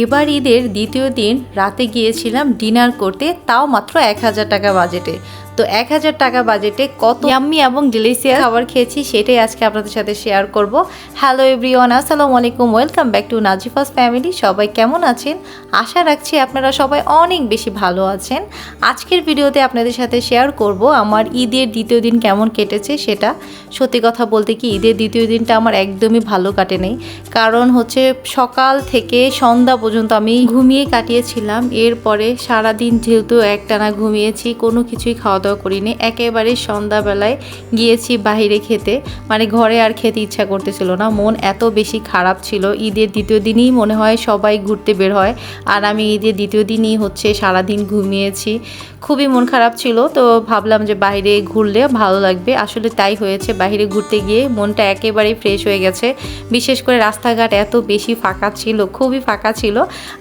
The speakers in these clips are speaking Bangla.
এবার ঈদের দ্বিতীয় দিন রাতে গিয়েছিলাম ডিনার করতে, তাও মাত্র 1000 টাকা বাজেটে। তো 1000 টাকা বাজেটে কত ইয়াম্মি এবং ডিলিশিয়াস খাবার খেয়েছি সেটাই আজকে আপনাদের সাথে শেয়ার করব। হ্যালো এভরিওয়ান, আসসালামু আলাইকুম, ওয়েলকাম ব্যাক টু নাজিফাস ফ্যামিলি। সবাই কেমন আছেন? আশা রাখছি আপনারা সবাই অনেক বেশি ভালো আছেন। আজকের ভিডিওতে আপনাদের সাথে শেয়ার করব আমার ঈদের দ্বিতীয় দিন কেমন কেটেছে সেটা। সত্যি কথা বলতে কি, ঈদের দ্বিতীয় দিনটা আমার একদমই ভালো কাটে নাই। কারণ হচ্ছে সকাল থেকে সন্ধ্যা পর্যন্ত আমি ঘুমিয়ে কাটিয়েছিলাম। এরপরে সারাদিন যেহেতু একটানা ঘুমিয়েছি, কোনো কিছুই খাওয়া দাওয়া করিনি। একেবারে সন্ধ্যাবেলায় গিয়েছি বাইরে খেতে, মানে ঘরে আর খেতে ইচ্ছা করতেছিল না, মন এত বেশি খারাপ ছিল। ঈদের দ্বিতীয় দিনই মনে হয় সবাই ঘুরতে বের হয়, আর আমি ঈদের দ্বিতীয় দিনই হচ্ছে সারাদিন ঘুমিয়েছি। খুবই মন খারাপ ছিল, তো ভাবলাম যে বাইরে ঘুরলে ভালো লাগবে। আসলে তাই হয়েছে, বাইরে ঘুরতে গিয়ে মনটা একেবারেই ফ্রেশ হয়ে গেছে। বিশেষ করে রাস্তাঘাট এত বেশি ফাঁকা ছিল, খুবই ফাঁকা ছিল।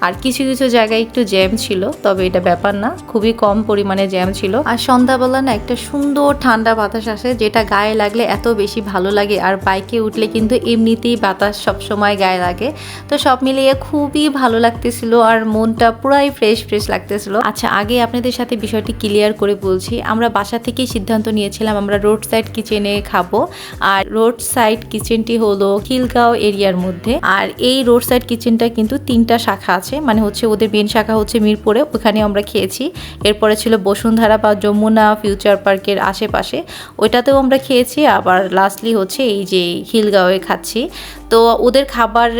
আর কিছু কিছু জায়গায় একটু জ্যাম ছিল, তবে এটা ব্যাপার না, খুবই কম পরিমাণে জ্যাম ছিল। আর সন্ধ্যাবেলা না একটা সুন্দর ঠান্ডা বাতাস আসে, যেটা গায়ে লাগলে এত বেশি ভালো লাগে। আর বাইকে উঠলে কিন্তু এমনিতেই বাতাস সবসময় গায়ে লাগে। তো সব মিলিয়ে খুবই ভালো লাগতেছিল, আর মনটা পুরাই ফ্রেশ ফ্রেশ লাগতেছিল। আচ্ছা, আগে আপনাদের সাথে বিষয়টি ক্লিয়ার করে বলছি। আমরা বাসা থেকেই সিদ্ধান্ত নিয়েছিলাম আমরা রোড সাইড কিচেনে খাবো। আর রোড সাইড কিচেনটি হলো খিলগাঁও এরিয়ার মধ্যে। আর এই রোড সাইড কিচেনটা কিন্তু 3টা শাখা আছে, মানে হচ্ছে ওদের মেন শাখা হচ্ছে মিরপুরে, ওখানে আমরা খেয়েছি। এরপরে ছিল বসুন্ধরা বা যমুনা ফিউচার পার্কের আশেপাশে, ওইটাতেও আমরা খেয়েছি। আবার লাস্টলি হচ্ছে এই যে খিলগাঁওয়ে খাচ্ছি। তো ওদের খাবার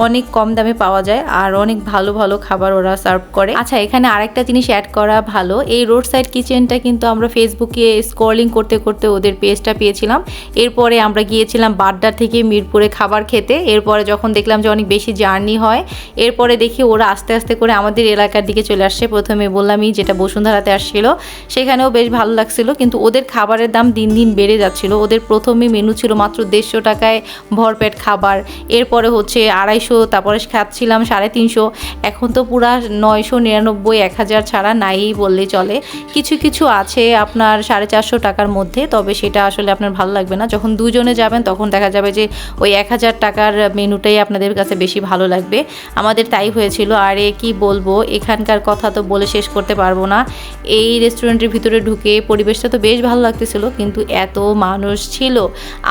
অনেক কম দামে পাওয়া যায়, আর অনেক ভালো ভালো খাবার ওরা সার্ভ করে। আচ্ছা, এখানে আরেকটা জিনিস অ্যাড করা ভালো, এই রোড সাইড কিচেনটা কিন্তু আমরা ফেসবুকে স্ক্রলিং করতে করতে ওদের পেজটা পেয়েছিলাম। এরপরে আমরা গিয়েছিলাম বাড্ডা থেকে মিরপুরে খাবার খেতে। এরপরে যখন দেখলাম যে অনেক বেশি জার্নি হয়, এরপরে দেখি ওরা আস্তে আস্তে করে আমাদের এলাকার দিকে চলে আসছে। প্রথমে বললামই যেটা বসুন্ধরাতে আসছিল, সেখানেও বেশ ভালো লাগছিল, কিন্তু ওদের খাবারের দাম দিন দিন বেড়ে যাচ্ছিল। ওদের প্রথমে মেনু ছিল মাত্র 150 টাকায় ভরপেট খাবার, এরপরে হচ্ছে 250, তারপরে খাচ্ছিলাম 350, এখন তো পুরা 999, 1000 ছাড়া নাই বললেই চলে। কিছু কিছু আছে আপনার 450 টাকার মধ্যে, তবে সেটা আসলে আপনার ভালো লাগবে না। যখন দুজনে যাবেন তখন দেখা যাবে যে ওই 1000 টাকার মেনুটাই আপনাদের কাছে বেশি ভালো লাগবে। আমাদের তাই হয়েছিল। আর কি বলবো, এখানকার কথা তো বলে শেষ করতে পারবো না। এই রেস্টুরেন্টের ভিতরে ঢুকে পরিবেশটা তো বেশ ভালো লাগতেছিল, কিন্তু এত মানুষ ছিল,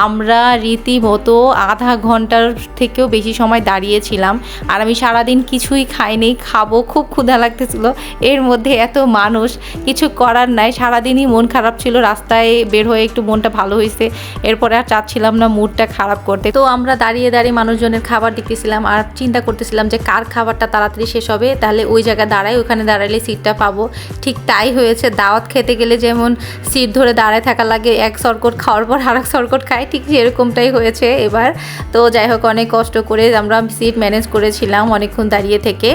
আমরা রীতিমতো আধা ঘন্টার থেকেও বেশি সময় দাঁড়িয়েছিলাম। আর আমি সারাদিন কিছুই খাইনি, খাবো, খুব ক্ষুধা লাগতেছিল, এর মধ্যে এত মানুষ, কিছু করার নাই। সারাদিনই মন খারাপ ছিল, রাস্তায় বের হয়ে একটু মনটা ভালো হয়েছে, এরপরে আর চাচ্ছিলাম না মুডটা খারাপ করতে। তো আমরা দাঁড়িয়ে দাঁড়িয়ে মানুষজনের খাবার দেখতেছিলাম, আর চিন্তা করতেছিলাম যে কার খাবারটা তাড়াতাড়ি শেষ হবে, তাহলে ওই জায়গায় দাঁড়াই, ওখানে দাঁড়ালে সিটটা পাবো। ঠিক তাই হয়েছে। দাওয়াত খেতে গেলে যেমন সিট ধরে দাঁড়ায় থাকা লাগে, এক সরকট খাওয়ার পর আর এক সরকট খাই, ঠিক সেরকমটাই হয়েছে এবার। তো যাই হোক, অনেক কষ্ট করে আমরা সিট ম্যানেজ করেছিলাম অনেকক্ষণ দাঁড়িয়ে থেকে,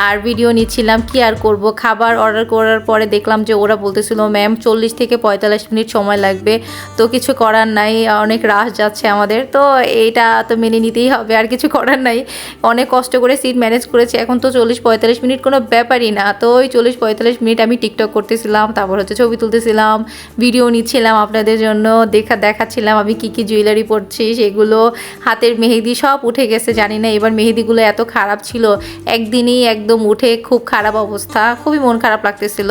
আর ভিডিও নিচ্ছিলাম। কি আর করব, খাবার অর্ডার করার পরে দেখলাম যে ওরা বলতেছিল ম্যাম 40 থেকে 45 মিনিট সময় লাগবে। তো কিছু করার নাই, অনেক রাশ যাচ্ছে আমাদের, তো এইটা তো মেনে নিতেই হবে, আর কিছু করার নাই। অনেক কষ্ট করে সিট ম্যানেজ করেছি, এখন তো 40-45 মিনিট কোনো ব্যাপারই না। তো ওই 40-45 মিনিট আমি টিকটক করতেছিলাম, তারপর হচ্ছে ছবি তুলতেছিলাম, ভিডিও নিচ্ছিলাম আপনাদের জন্য, দেখাচ্ছিলাম আমি কি কি জুয়েলারি পরছি সেগুলো। হাতের মেহেদি সব উঠে গেছে, জানি না এবার মেহেদিগুলো এত খারাপ ছিল, একদিনই একদম উঠে খুব খারাপ অবস্থা, খুবই মন খারাপ লাগতেছিল।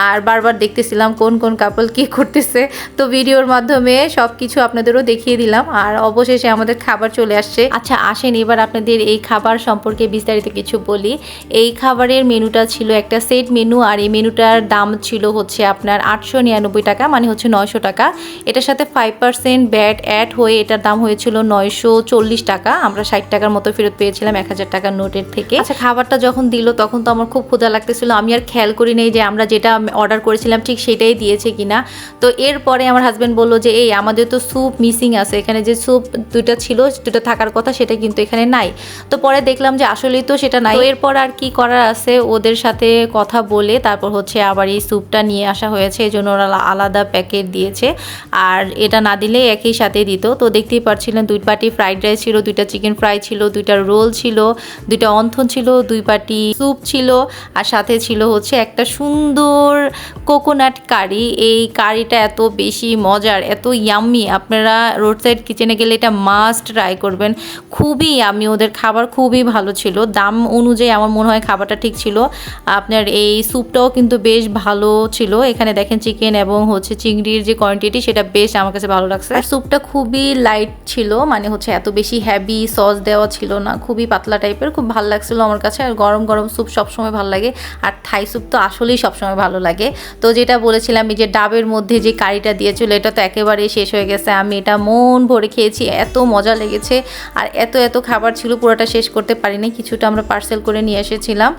আর বারবার দেখতেছিলাম কোন কোন কাপল কি করতেছে, তো ভিডিওর মাধ্যমে সব কিছু আপনাদেরও দেখিয়ে দিলাম। আর অবশেষে আমাদের খাবার চলে আসছে। আচ্ছা আসেন, এবার আপনাদের এই খাবার সম্পর্কে বিস্তারিত কিছু বলি। এই খাবারের মেনুটা ছিল একটা সেট মেনু, আর এই মেনুটার দাম ছিল হচ্ছে আপনার 899 টাকা, মানে হচ্ছে 900 টাকা। এটার সাথে 5% ব্যাট অ্যাড হয়ে এটার দাম হয়েছিল 940 টাকা। আমরা 60 টাকার মতো ফেরত পেয়েছিলাম 1000 টাকার নোটের থেকে। আচ্ছা, খাবারটা যখন দিল তখন তো আমার খুব ক্ষুধা লাগতেছিল, আমি আর খেয়াল করি নাই যে আমরা যেটা অর্ডার করেছিলাম ঠিক সেটাই দিয়েছে কিনা। তো এরপরে আমার হাজব্যান্ড বললো যে এই আমাদের তো স্যুপ মিসিং আছে, এখানে যে স্যুপ দুটা ছিল, দুটা থাকার কথা, সেটা কিন্তু এখানে নাই। তো পরে দেখলাম যে আসলেই তো সেটা নাই। এরপর আর কি করার আছে, ওদের সাথে কথা বলে তারপর হচ্ছে আবার এই স্যুপটা নিয়ে আসা হয়েছে। আছে, এই জন্য ওরা আলাদা প্যাকেট দিয়েছে। আর এটা না দিলে একই সাথে দিত। তো দেখতেই পাচ্ছিলেন 2 পাটি ফ্রাইড রাইস ছিল, 2টা চিকেন ফ্রাই ছিল, 2টা রোল ছিল, 2টা অন্থন ছিল, 2 পাটি স্যুপ ছিল, আর সাথে ছিল হচ্ছে একটা সুন্দর কোকোনাট কারি। এই কারিটা এত বেশি মজার, এত ইয়াম্মি, আপনারা রোড সাইড কিচেনে গেলে এটা মাস্ট ট্রাই করবেন। খুবই ইয়াম্মি, ওদের খাবার খুবই ভালো ছিল। দাম অনুযায়ী আমার মনে হয় খাবারটা ঠিক ছিল। আপনার এই স্যুপটাও কিন্তু বেশ ভালো ছিল। এখানে দেখেন চিকেন এবং হচ্ছে চিংড়ির যে কোয়ান্টিটি সেটা বেশ আমার কাছে ভালো লাগছে। আর স্যুপটা খুবই লাইট ছিল, মানে হচ্ছে এত বেশি হেভি সস দেওয়া ছিল না, খুবই পাতলা টাইপের, খুব ভালো লাগছিল আমার কাছে। আর গরম গরম স্যুপ সবসময় ভালো লাগে, আর থাই স্যুপ তো আসলেই সবসময় ভালো লাগে। তো যেটা বলেছিলাম, এই যে ডাবের মধ্যে যে কারিটা দিয়েছিল এটা তো একেবারেই শেষ হয়ে গেছে। আমি এটা মন ভরে খেয়েছি, এত মজা লেগেছে। আর এত খাবার ছিল, পুরোটা শেষ করতে পারিনি, কিছুটা আমরা পার্সেল করে নিয়ে এসেছিলাম।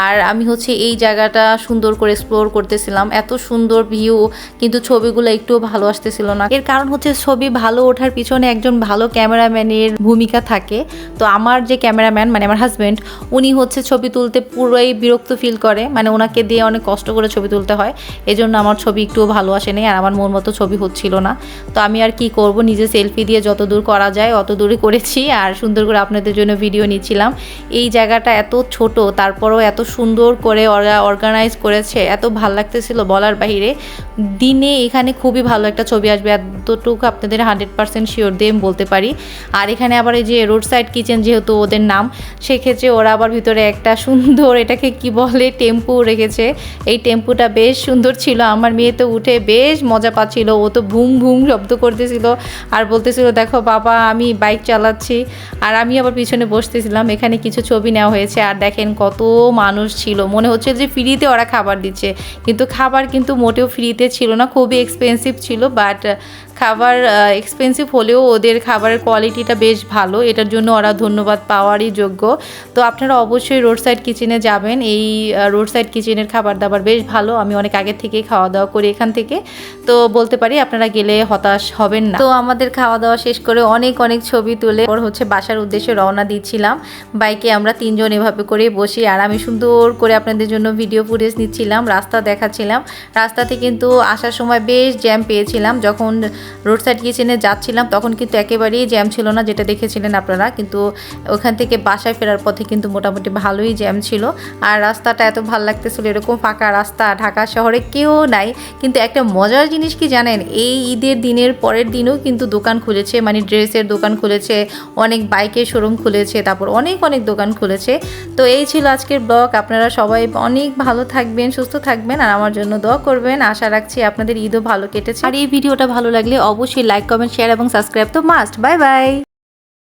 আর আমি হচ্ছে এই জায়গাটা সুন্দর করে এক্সপ্লোর করতেছিলাম, এত সুন্দর ভিউ, কিন্তু ছবিগুলো একটুও ভালো আসতেছিল না। এর কারণ হচ্ছে ছবি ভালো ওঠার পিছনে একজন ভালো ক্যামেরাম্যানের ভূমিকা থাকে। তো আমার যে ক্যামেরাম্যান, মানে আমার হাজব্যান্ড, উনি হচ্ছে ছবি তুলতে পুরোই বিরক্ত ফিল করে, মানে ওনাকে দিয়ে অনেক কষ্ট করে ছবি তুলতে হয়, এজন্য আমার ছবি একটুও ভালো আসেনি, আর আমার মন মতো ছবি হচ্ছিল না। তো আমি আর কি করব, নিজে সেলফি দিয়ে যত দূর করা যায় অত দূরই করেছি, আর সুন্দর করে আপনাদের জন্য ভিডিও নিচ্ছিলাম। এই জায়গাটা এত ছোট, তারপরও এত সুন্দর করে ওরা অর্গানাইজ করেছে, এত ভালো লাগতেছিল বলার বাইরে। দিনে এখানে খুবই ভালো একটা ছবি আসবে, এতটুকু আপনাদের 100% শিওর দিয়ে বলতে পারি। আর এখানে আবার এই যে রোড সাইড কিচেন যেহেতু ওদের নাম, সেক্ষেত্রে ওরা আবার ভিতরে একটা সুন্দর, এটাকে কি বলে, টেম্পু রেখেছে। এই টেম্পুটা বেশ সুন্দর ছিল, আমার মেয়ে তো উঠে বেশ মজা পাচ্ছিল, ও তো ভুম ভুম শব্দ করতেছিল আর বলতেছিল দেখো বাবা আমি বাইক চালাচ্ছি, আর আমি আবার পিছনে বসতেছিলাম। এখানে কিছু ছবি নেওয়া হয়েছে, আর দেখেন কত মানুষ ছিল, মনে হচ্ছে যে ফ্রিতে ওরা খাবার দিচ্ছে, কিন্তু খাবার কিন্তু মোটেও ফ্রিতে ছিল না, খুবই এক্সপেন্সিভ ছিল। বাট খাবার এক্সপেন্সিভ হলেও ওদের খাবারের কোয়ালিটিটা বেশ ভালো, এটার জন্য ওরা ধন্যবাদ পাওয়ারই যোগ্য। তো আপনারা অবশ্যই রোড সাইড কিচেনে যাবেন, এই রোড সাইড কিচেনের খাবার দাবার বেশ ভালো, আমি অনেক আগে থেকেই খাওয়া দাওয়া করি এখান থেকে, তো বলতে পারি আপনারা গেলে হতাশ হবেন না। তো আমাদের খাওয়া দাওয়া শেষ করে অনেক ছবি তুলে ওর হচ্ছে বাসার উদ্দেশ্যে রওনা দিচ্ছিলাম। বাইকে আমরা 3 জন এভাবে করে বসি, আর আমি সুন্দর করে আপনাদের জন্য ভিডিও ফুটেজ নিচ্ছিলাম, রাস্তা দেখাচ্ছিলাম। রাস্তাতে কিন্তু আসার সময় বেশ জ্যাম পেয়েছিলাম, যখন রোড সাইড কিচেনে যাচ্ছিলাম তখন কিন্তু একেবারেই জ্যাম ছিল না, যেটা দেখেছিলেন আপনারা, কিন্তু ওখান থেকে বাসায় ফেরার পথে কিন্তু মোটামুটি ভালোই জ্যাম ছিল। আর রাস্তাটা এত ভালো লাগতেছিল, এরকম ফাঁকা রাস্তা ঢাকা শহরে কেউ নাই। কিন্তু একটা মজার জিনিস কি জানেন, এই ঈদের দিনের পরের দিনও কিন্তু দোকান খুলেছে, মানে ড্রেসের দোকান খুলেছে, অনেক বাইকের শোরুম খুলেছে, তারপর অনেক দোকান খুলেছে। তো এই ছিল আজকের ব্লগ। আপনারা সবাই অনেক ভালো থাকবেন, সুস্থ থাকবেন, আর আমার জন্য দোয়া করবেন। আশা রাখছি আপনাদের ঈদও ভালো কেটেছে। আর এই ভিডিওটা ভালো লাগলে অবশ্যই লাইক, কমেন্ট, শেয়ার এবং সাবস্ক্রাইব তো মাস্ট। Bye bye.